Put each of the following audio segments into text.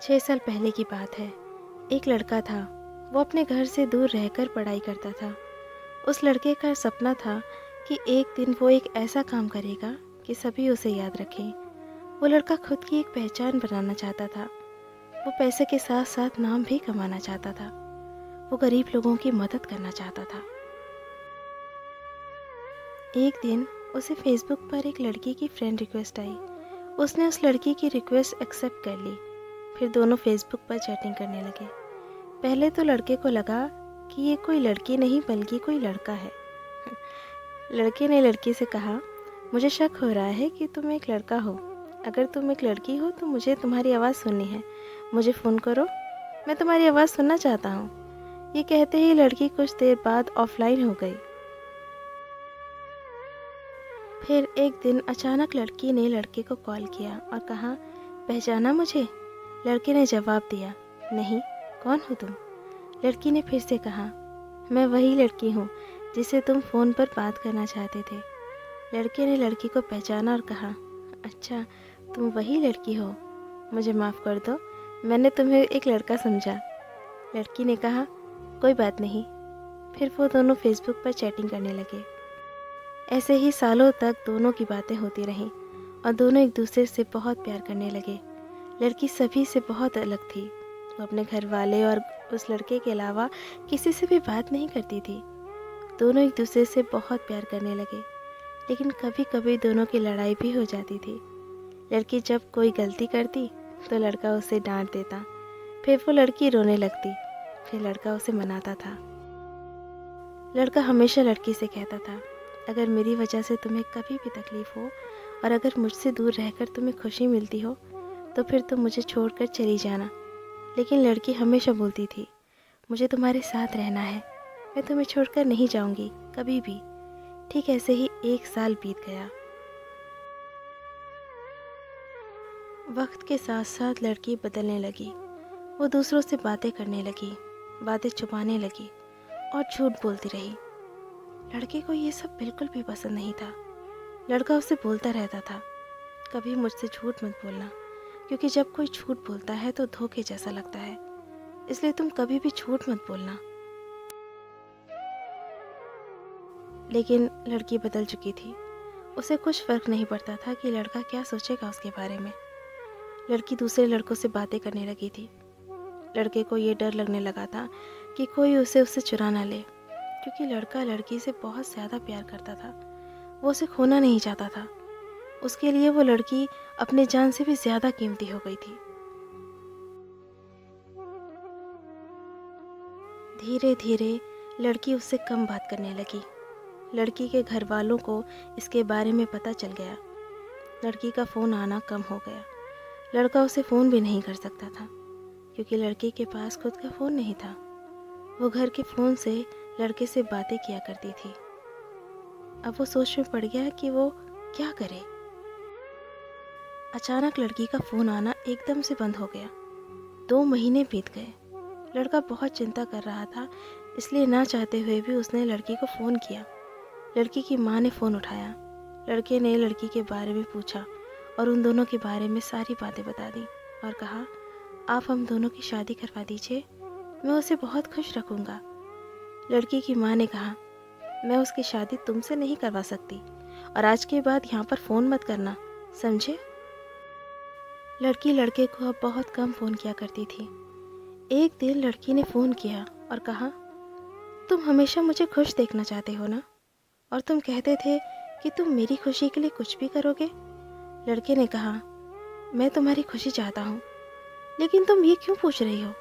6 साल पहले की बात है। एक लड़का था। वो अपने घर से दूर रहकर पढ़ाई करता था। उस लड़के का सपना था कि एक दिन वो एक ऐसा काम करेगा कि सभी उसे याद रखें। वो लड़का खुद की एक पहचान बनाना चाहता था। वो पैसे के साथ साथ नाम भी कमाना चाहता था। वो गरीब लोगों की मदद करना चाहता था। एक दिन उसे फेसबुक पर एक लड़की की फ्रेंड रिक्वेस्ट आई। उसने उस लड़की की रिक्वेस्ट एक्सेप्ट कर ली। फिर दोनों फेसबुक पर चैटिंग करने लगे। पहले तो लड़के को लगा कि ये कोई लड़की नहीं बल्कि कोई लड़का है। लड़के ने लड़की से कहा, मुझे शक हो रहा है कि तुम एक लड़का हो। अगर तुम एक लड़की हो तो मुझे तुम्हारी आवाज़ सुननी है। मुझे फ़ोन करो, मैं तुम्हारी आवाज़ सुनना चाहता हूँ। ये कहते ही लड़की कुछ देर बाद ऑफलाइन हो गई। फिर एक दिन अचानक लड़की ने लड़के को कॉल किया और कहा, पहचाना मुझे? लड़के ने जवाब दिया, नहीं, कौन हो तुम? लड़की ने फिर से कहा, मैं वही लड़की हूँ जिसे तुम फ़ोन पर बात करना चाहते थे। लड़के ने लड़की को पहचाना और कहा, अच्छा, तुम वही लड़की हो। मुझे माफ़ कर दो, मैंने तुम्हें एक लड़का समझा। लड़की ने कहा, कोई बात नहीं। फिर वो दोनों फेसबुक पर चैटिंग करने लगे। ऐसे ही सालों तक दोनों की बातें होती रहीं और दोनों एक दूसरे से बहुत प्यार करने लगे। लड़की सभी से बहुत अलग थी। वो अपने घर वाले और उस लड़के के अलावा किसी से भी बात नहीं करती थी। दोनों एक दूसरे से बहुत प्यार करने लगे, लेकिन कभी कभी दोनों की लड़ाई भी हो जाती थी। लड़की जब कोई गलती करती तो लड़का उसे डांट देता। फिर वो लड़की रोने लगती। फिर लड़का उसे मनाता था। लड़का हमेशा लड़की से कहता था, अगर मेरी वजह से तुम्हें कभी भी तकलीफ़ हो और अगर मुझसे दूर रहकर तुम्हें खुशी मिलती हो तो फिर तुम मुझे छोड़कर चली जाना। लेकिन लड़की हमेशा बोलती थी, मुझे तुम्हारे साथ रहना है, मैं तुम्हें छोड़कर नहीं जाऊंगी कभी भी। ठीक ऐसे ही 1 साल बीत गया। वक्त के साथ साथ लड़की बदलने लगी। वो दूसरों से बातें करने लगी, बातें छुपाने लगी और झूठ बोलती रही। लड़के को ये सब बिल्कुल भी पसंद नहीं था। लड़का उसे बोलता रहता था, कभी मुझसे झूठ मत बोलना, क्योंकि जब कोई झूठ बोलता है तो धोखे जैसा लगता है, इसलिए तुम कभी भी झूठ मत बोलना। लेकिन लड़की बदल चुकी थी। उसे कुछ फर्क नहीं पड़ता था कि लड़का क्या सोचेगा उसके बारे में। लड़की दूसरे लड़कों से बातें करने लगी थी। लड़के को ये डर लगने लगा था कि कोई उसे उससे चुरा ना ले, क्योंकि लड़का लड़की से बहुत ज़्यादा प्यार करता था। वो उसे खोना नहीं चाहता था। उसके लिए वो लड़की अपने जान से भी ज़्यादा कीमती हो गई थी। धीरे धीरे लड़की उससे कम बात करने लगी। लड़की के घर वालों को इसके बारे में पता चल गया। लड़की का फ़ोन आना कम हो गया। लड़का उसे फ़ोन भी नहीं कर सकता था, क्योंकि लड़की के पास खुद का फ़ोन नहीं था। वो घर के फ़ोन से लड़के से बातें किया करती थी। अब वो सोच में पड़ गया कि वो क्या करे। अचानक लड़की का फ़ोन आना एकदम से बंद हो गया। 2 महीने बीत गए। लड़का बहुत चिंता कर रहा था, इसलिए ना चाहते हुए भी उसने लड़की को फ़ोन किया। लड़की की माँ ने फ़ोन उठाया। लड़के ने लड़की के बारे में पूछा और उन दोनों के बारे में सारी बातें बता दी और कहा, आप हम दोनों की शादी करवा दीजिए, मैं उसे बहुत खुश रखूँगा। लड़की की माँ ने कहा, मैं उसकी शादी तुमसे नहीं करवा सकती और आज के बाद यहाँ पर फ़ोन मत करना, समझे? लड़की लड़के को अब बहुत कम फ़ोन किया करती थी। एक दिन लड़की ने फ़ोन किया और कहा, तुम हमेशा मुझे खुश देखना चाहते हो ना, और तुम कहते थे कि तुम मेरी खुशी के लिए कुछ भी करोगे। लड़के ने कहा, मैं तुम्हारी खुशी चाहता हूँ, लेकिन तुम ये क्यों पूछ रही हो?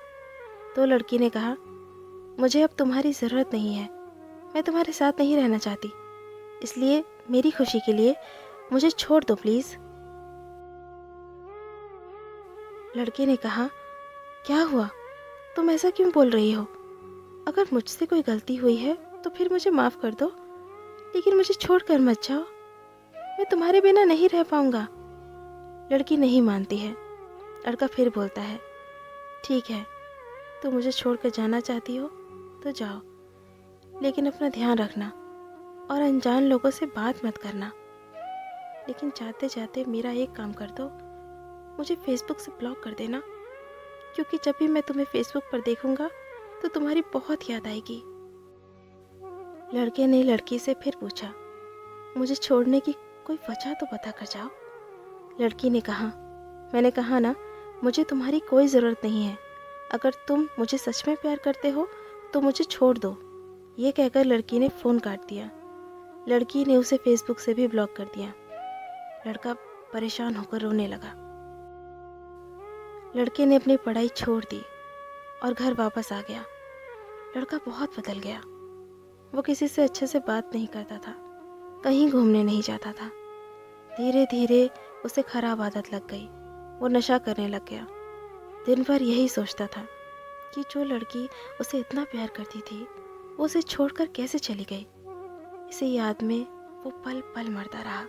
तो लड़की ने कहा, मुझे अब तुम्हारी ज़रूरत नहीं है, मैं तुम्हारे साथ नहीं रहना चाहती, इसलिए मेरी खुशी के लिए मुझे छोड़ दो प्लीज़। लड़के ने कहा, क्या हुआ, तुम ऐसा क्यों बोल रही हो? अगर मुझसे कोई गलती हुई है तो फिर मुझे माफ़ कर दो, लेकिन मुझे छोड़कर मत जाओ, मैं तुम्हारे बिना नहीं रह पाऊंगा। लड़की नहीं मानती है। लड़का फिर बोलता है, ठीक है, तुम मुझे छोड़कर जाना चाहती हो तो जाओ, लेकिन अपना ध्यान रखना और अनजान लोगों से बात मत करना। लेकिन जाते जाते मेरा एक काम कर दो, मुझे फेसबुक से ब्लॉक कर देना, क्योंकि जब भी मैं तुम्हें फेसबुक पर देखूंगा तो तुम्हारी बहुत याद आएगी। लड़के ने लड़की से फिर पूछा, मुझे छोड़ने की कोई वजह तो बता कर जाओ। लड़की ने कहा, मैंने कहा ना, मुझे तुम्हारी कोई ज़रूरत नहीं है। अगर तुम मुझे सच में प्यार करते हो तो मुझे छोड़ दो। ये कहकर लड़की ने फ़ोन काट दिया। लड़की ने उसे फेसबुक से भी ब्लॉक कर दिया। लड़का परेशान होकर रोने लगा। लड़के ने अपनी पढ़ाई छोड़ दी और घर वापस आ गया। लड़का बहुत बदल गया। वो किसी से अच्छे से बात नहीं करता था, कहीं घूमने नहीं जाता था। धीरे धीरे उसे खराब आदत लग गई। वो नशा करने लग गया। दिन भर यही सोचता था कि जो लड़की उसे इतना प्यार करती थी वो उसे छोड़कर कैसे चली गई। इसी याद में वो पल पल मरता रहा।